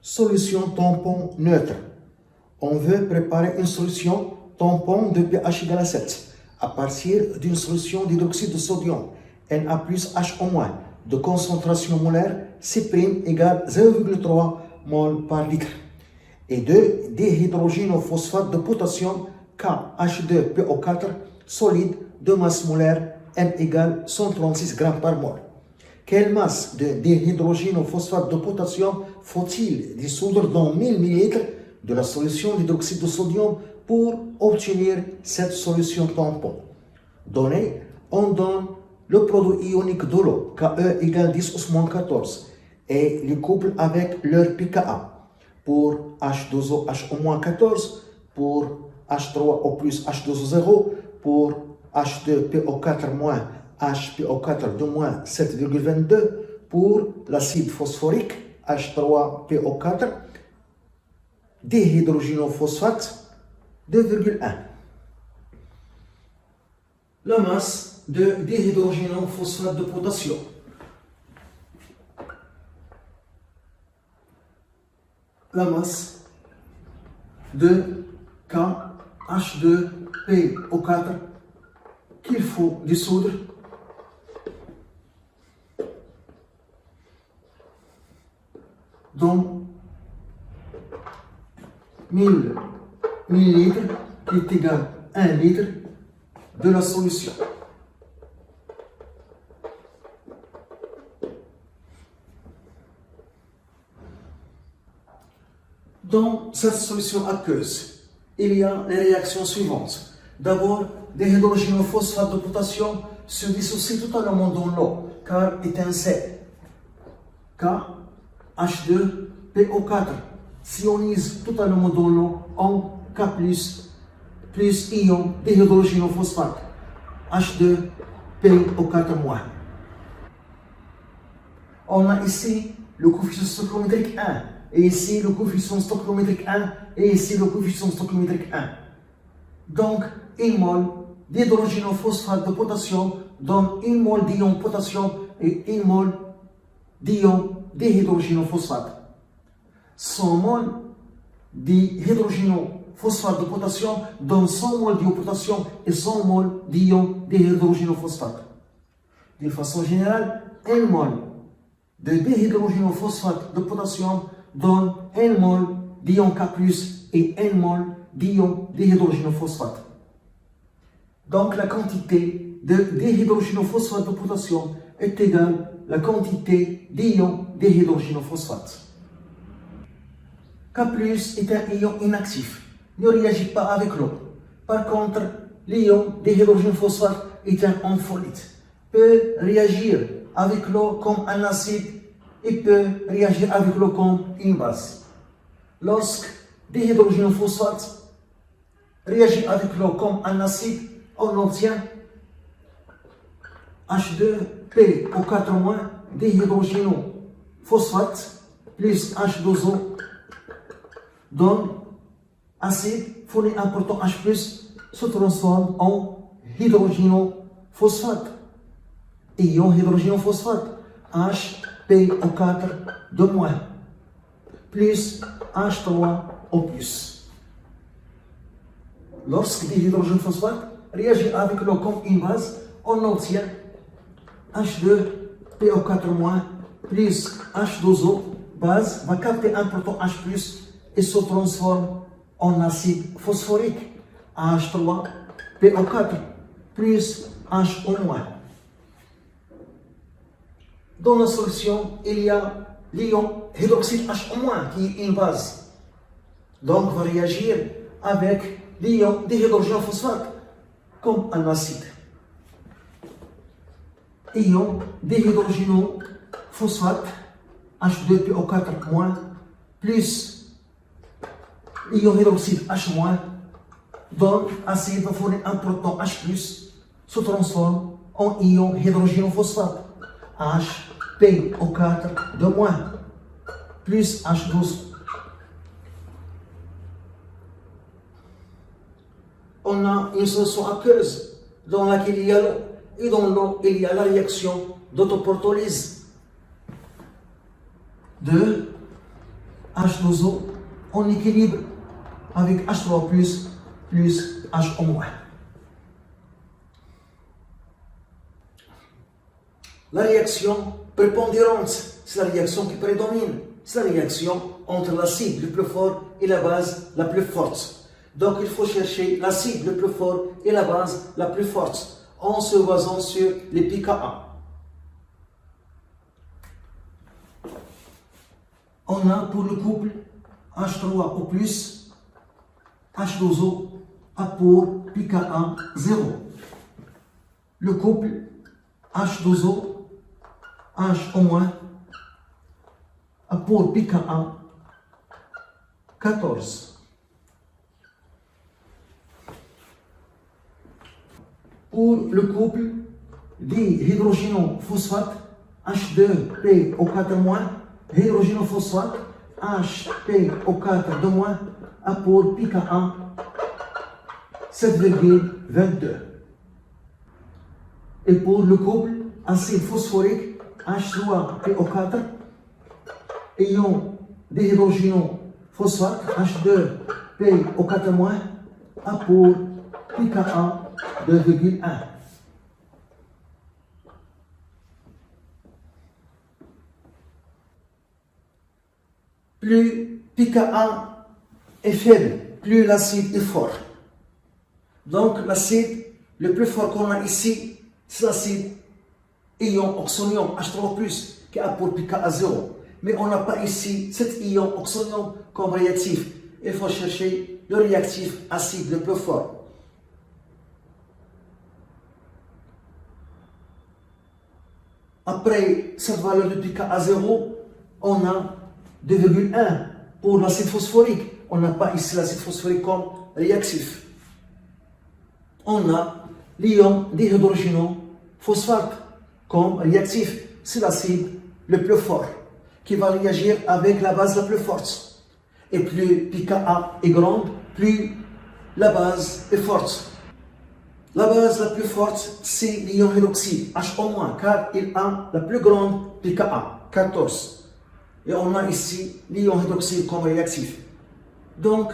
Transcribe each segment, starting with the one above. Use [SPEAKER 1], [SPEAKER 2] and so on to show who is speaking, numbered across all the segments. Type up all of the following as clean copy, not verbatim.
[SPEAKER 1] Solution tampon neutre. On veut préparer une solution tampon de pH égale à 7 à partir d'une solution d'hydroxyde de sodium Na plus HO- de concentration molaire C' égale 0,3 mol par litre et de dihydrogénophosphate de potassium KH2PO4 solide de masse molaire M égale 136 g par mol. Quelle masse de dihydrogénophosphate de potassium faut-il dissoudre dans 1000 ml de la solution d'hydroxyde de sodium pour obtenir cette solution tampon? Donné, on donne le produit ionique de l'eau, Ke égale 10-14, et les couples avec leur pKa. Pour H2O, HO-14, pour H3O plus H2O0, pour H2PO4-, HPO4 de moins 7,22, pour l'acide phosphorique H3PO4, dihydrogénophosphate 2,1. La masse de dihydrogénophosphate de potassium. La masse de KH2PO4 qu'il faut dissoudre dans 1000 ml qui est égal à 1 litre de la solution. Dans cette solution aqueuse, il y a les réactions suivantes. D'abord, dihydrogénophosphate de potassium se dissocie totalement dans l'eau car est un sel. KH2PO4 s'ionise totalement dans l'eau en K+, plus ion dihydrogénophosphate H2PO4-. On a ici le coefficient stoichiométrique 1, et ici le coefficient stoichiométrique 1, et ici le coefficient stoichiométrique 1. Donc, 1 mol d'hydrogénophosphate de potassium donne 1 mol d'ion potassium et 1 mol d'ion dihydrogénophosphate. 100 mol dihydrogénophosphate de potassium donne 100 mol d'ion potassium et 100 mol d'ion dihydrogénophosphate. D'une façon générale, 1 mol de dihydrogénophosphate de potassium donne 1 mol d'ion K+, et 1 mol d'ion dihydrogénophosphate. Donc la quantité de dihydrogénophosphate de potassium est égale à la quantité d'ion dihydrogénophosphate. K+ est un ion inactif, ne réagit pas avec l'eau. Par contre, l'ion dihydrogénophosphate est un ampholyte, peut réagir avec l'eau comme un acide et peut réagir avec l'eau comme une base. Lorsque dihydrogénophosphate réagit avec l'eau comme un acide, on obtient H2PO4- dihydrogénophosphate plus H2O donne acide fourni important H+, se transforme en hydrogénophosphate. Ion hydrogénophosphate HPO4 de moins plus H3O+. Lorsque dihydrogénophosphate réagit avec l'eau comme une base, on obtient H2PO4- plus H2O base va capter un proton H+, et se transforme en acide phosphorique H3PO4 plus HO-. Dans la solution, il y a l'ion hydroxyde HO- qui est une base. Donc, va réagir avec l'ion dihydrogénophosphate comme un acide. Ion dihydrogénophosphate H2PO4- plus ion hydroxyde H- donne acide va fournir un proton H+, se transforme en ion hydrogénophosphate HPO4 de moins plus H12. On a une solution aqueuse dans laquelle il y a l'eau, et dans l'eau il y a la réaction d'autoprotolyse de H2O en équilibre avec H3 plus HO-. La réaction prépondérante, c'est la réaction qui prédomine. C'est la réaction entre l'acide le plus fort et la base la plus forte. Donc il faut chercher l'acide le plus fort et la base la plus forte en se basant sur les pKa. On a pour le couple H3O+, H2O a pour pKa 0. Le couple H2O, HO- a pour pKa 14. Pour le couple dihydrogénophosphate H2PO4-, hydrogénophosphate HPO4- a pour pKa 7,22. Et pour le couple acide phosphorique H3PO4 ion dihydrogénophosphate H2PO4- a pour pKa 2,1. Plus pKa est faible, plus l'acide est fort. Donc l'acide le plus fort qu'on a ici, c'est l'acide ion oxonium H3+, qui a pour pKa 0. Mais on n'a pas ici cet ion oxonium comme réactif. Il faut chercher le réactif acide le plus fort. Après cette valeur de pKa 0, on a 2,1 pour l'acide phosphorique. On n'a pas ici l'acide phosphorique comme réactif. On a l'ion dihydrogénophosphate comme réactif. C'est l'acide le plus fort qui va réagir avec la base la plus forte. Et plus pKa est grande, plus la base est forte. La base la plus forte, c'est l'ion hydroxyde, HO-, car il a la plus grande pKa, 14. Et on a ici l'ion hydroxyde comme réactif. Donc,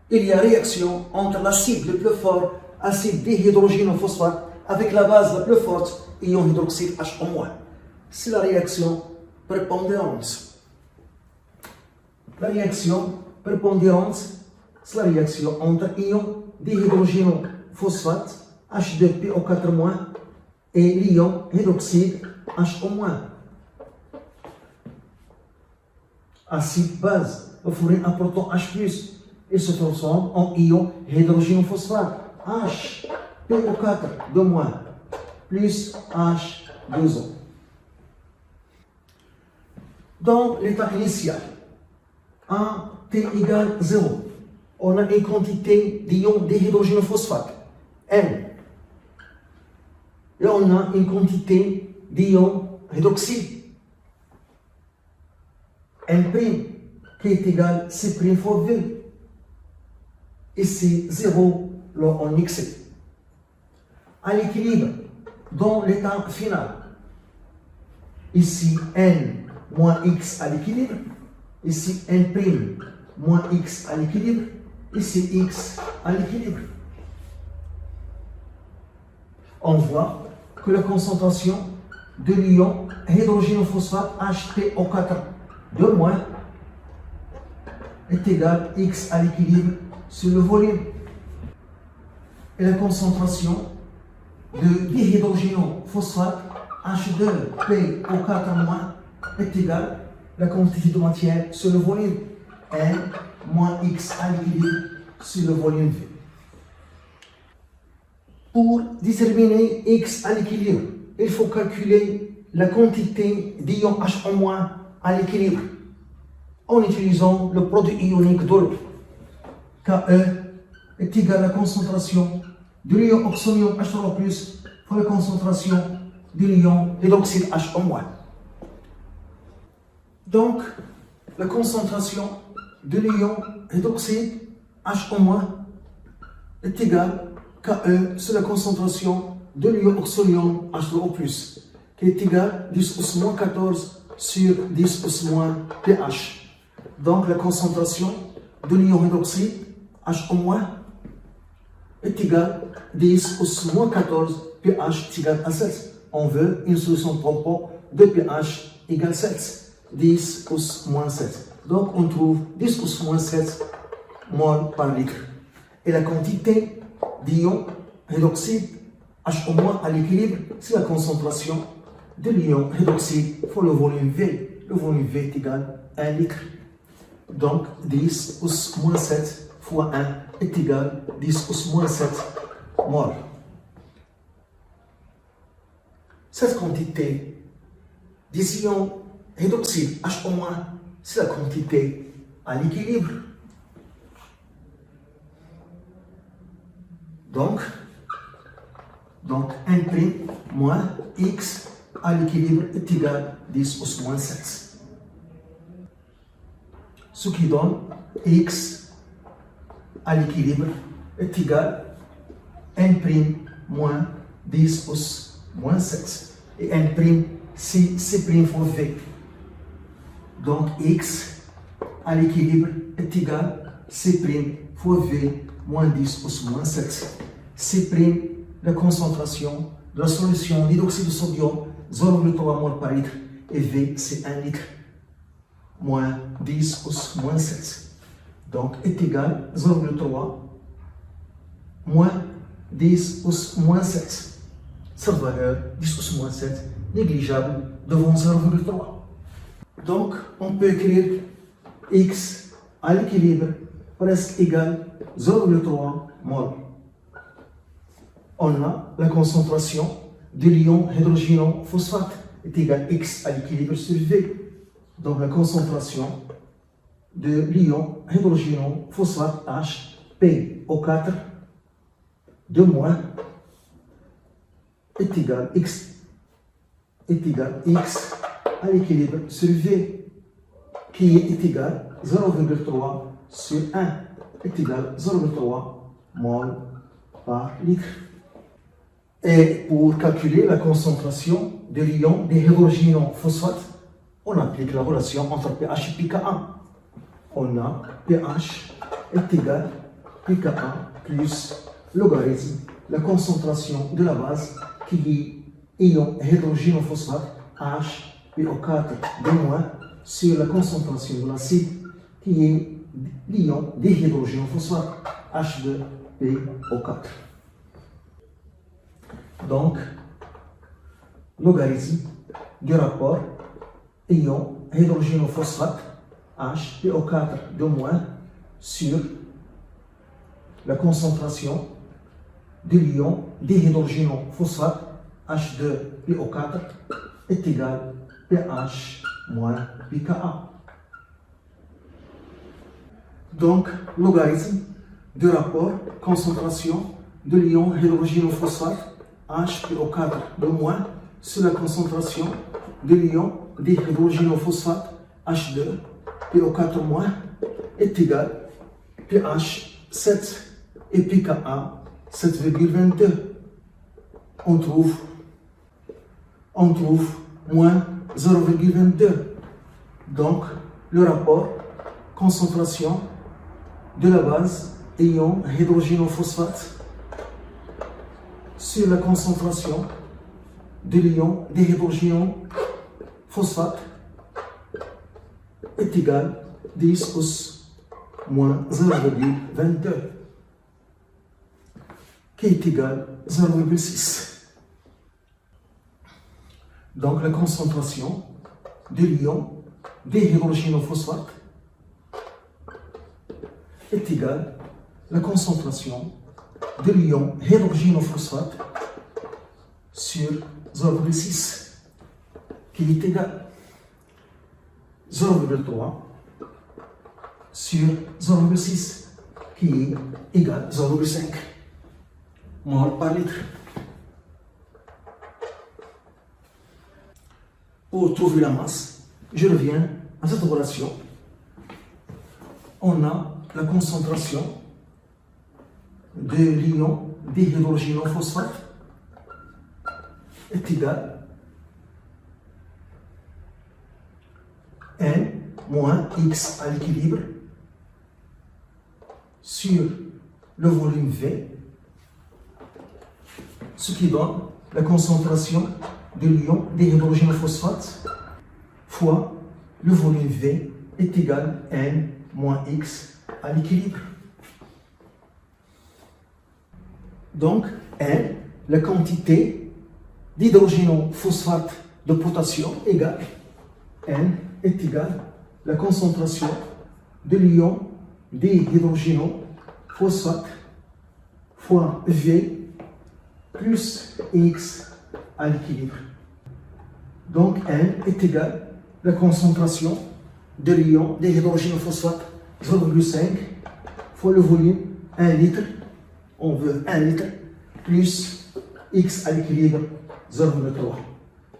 [SPEAKER 1] il y a réaction entre l'acide le plus fort, acide dihydrogénophosphate, avec la base la plus forte, ion hydroxyde HO-. C'est la réaction prépondérante. La réaction prépondérante, c'est la réaction entre ion dihydrogénophosphate, H2PO4- et l'ion hydroxyde HO-. Acide base, le fluorine un proton H+, et se transforme en ion hydrogénophosphate, HPO4- plus H2O. Dans l'état initial, à T égale 0, on a une quantité d'ion dihydrogénophosphate, N. Et on a une quantité d'ion hydroxyde, N', qui est égal C' fois V. Et c'est 0 en excès. À l'équilibre, dans l'état final, ici N moins X à l'équilibre, ici N' moins X à l'équilibre, ici X à l'équilibre. On voit que la concentration de l'ion hydrogénophosphate HPO4- est égale X à l'équilibre sur le volume. Et la concentration de dihydrogénophosphate H2PO4- est égale la quantité de matière sur le volume, N moins X à l'équilibre sur le volume V. Pour déterminer X à l'équilibre, il faut calculer la quantité d'ion HO- à l'équilibre en utilisant le produit ionique de l'eau. KE est égal à la concentration de l'ion oxonium H3+ fois la concentration de l'ion hydroxyde HO-. Donc, la concentration de l'ion hydroxyde HO- est égale KE sur la concentration de l'ion oxonium H2O+, qui est égale 10 - 14 sur 10 - pH. Donc la concentration de l'ion hydroxyde HO- est égale à 10 au moins 14 pH est égal à 7. On veut une solution tampon de pH égale 7. 10 au moins 7. Donc on trouve 10 au moins 7 mol par litre. Et la quantité d'ion hydroxyde HO- à l'équilibre, c'est la concentration de l'ion hydroxyde fois le volume V. Le volume V est égal à 1 litre. Donc 10 au moins 7 fois 1 est égal à 10 au moins 7 mol. Cette quantité d'ion hydroxyde HO-, c'est la quantité à l'équilibre. Donc 1' moins X à l'équilibre est égal à 10 au moins 7. Ce qui donne X à l'équilibre est égal à 1' moins 10 au moins 7. Et 1' C' fois V. Donc X à l'équilibre est égal à C' fois V moins 10 au moins 7. C', la concentration de la solution d'hydroxyde de sodium, 0,3 mol par litre, et V, c'est 1 litre, moins 10 au moins 7. Donc est égal à 0,3 moins 10 au moins 7. Cette valeur, 10 au moins 7, négligeable devant 0,3. Donc on peut écrire X à l'équilibre presque égal à 0,3 mol. On a la concentration de l'ion hydrogénophosphate est égale à X à l'équilibre sur V. Donc la concentration de l'ion hydrogénophosphate HPO4 de moins est égal à X à l'équilibre sur V, qui est égal à 0,3 sur 1 est égal à 0,3 mol par litre. Et pour calculer la concentration de l'ion dihydrogénophosphate, on applique la relation entre pH et pKa. On a pH est égal à pKa plus logarithme la concentration de la base qui est ion hydrogénophosphate HPO4 de moins sur la concentration de l'acide qui est l'ion dihydrogénophosphate H2PO4. Donc, logarithme du rapport ion hydrogénophosphate HPO4 de moins sur la concentration de l'ion dihydrogénophosphate H2PO4 est égal à pH moins pKa. Donc, logarithme du rapport concentration de l'ion hydrogénophosphate HPO4 de moins sur la concentration de l'ion dihydrogénophosphate H2PO4 moins est égal à pH 7 et pKa 7,22. On trouve moins 0,22. Donc, le rapport concentration de la base ion hydrogénophosphate sur la concentration de l'ion dihydrogénophosphate est égal à 10 au moins 0,22, qui est égal à 0,6. Donc la concentration de l'ion dihydrogénophosphate est égale à la concentration de l'ion hydrogénophosphate sur 0,6, qui est égal à 0,3 sur 0,6, qui est égal à 0,5 mol par litre. Pour trouver la masse, je reviens à cette relation. On a la concentration de l'ion dihydrogénophosphate est égal à N moins X à l'équilibre sur le volume V, ce qui donne la concentration de l'ion dihydrogénophosphate fois le volume V est égal à N moins X à l'équilibre. Donc, N, la quantité d'hydrogénophosphate de potassium égale N est égal à la concentration de l'ion dihydrogénophosphate fois V plus X à l'équilibre. Donc N est égal à la concentration de l'ion dihydrogénophosphate 0,5 fois le volume 1 litre, on veut 1 litre, plus X à l'équilibre 0,3.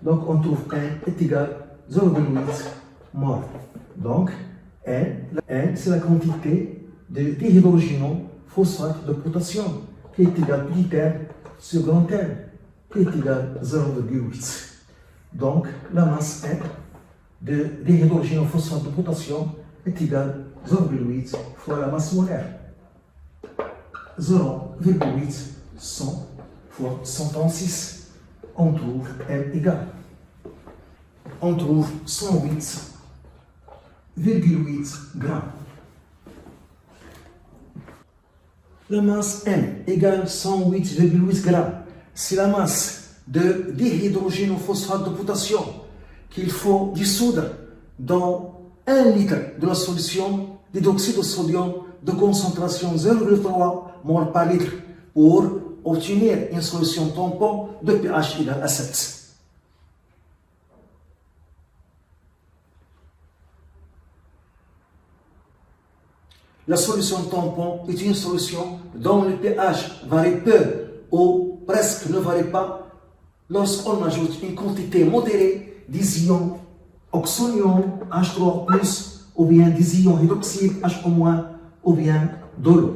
[SPEAKER 1] Donc on trouve N est égal à 0,8 mol. Donc N c'est la quantité de dihydrogénophosphate de potassium qui est égal à petit r sur grand R qui est égal à 0,8. Donc la masse N de dihydrogénophosphate de potassium est égale à 0,8 fois la masse molaire. 0,8 100 fois 136. On trouve M égale. On trouve 108,8 grammes. La masse M égale 108,8 grammes. C'est la masse de dihydrogénophosphate de potassium qu'il faut dissoudre dans 1 litre de la solution d'hydroxyde de sodium de concentration 0,3 mol par litre pour obtenir une solution tampon de pH égal à 7. La solution tampon est une solution dont le pH varie peu ou presque ne varie pas lorsqu'on ajoute une quantité modérée des ions oxonium H3+, ou bien des ions hydroxyde HO-, ou bien de l'eau.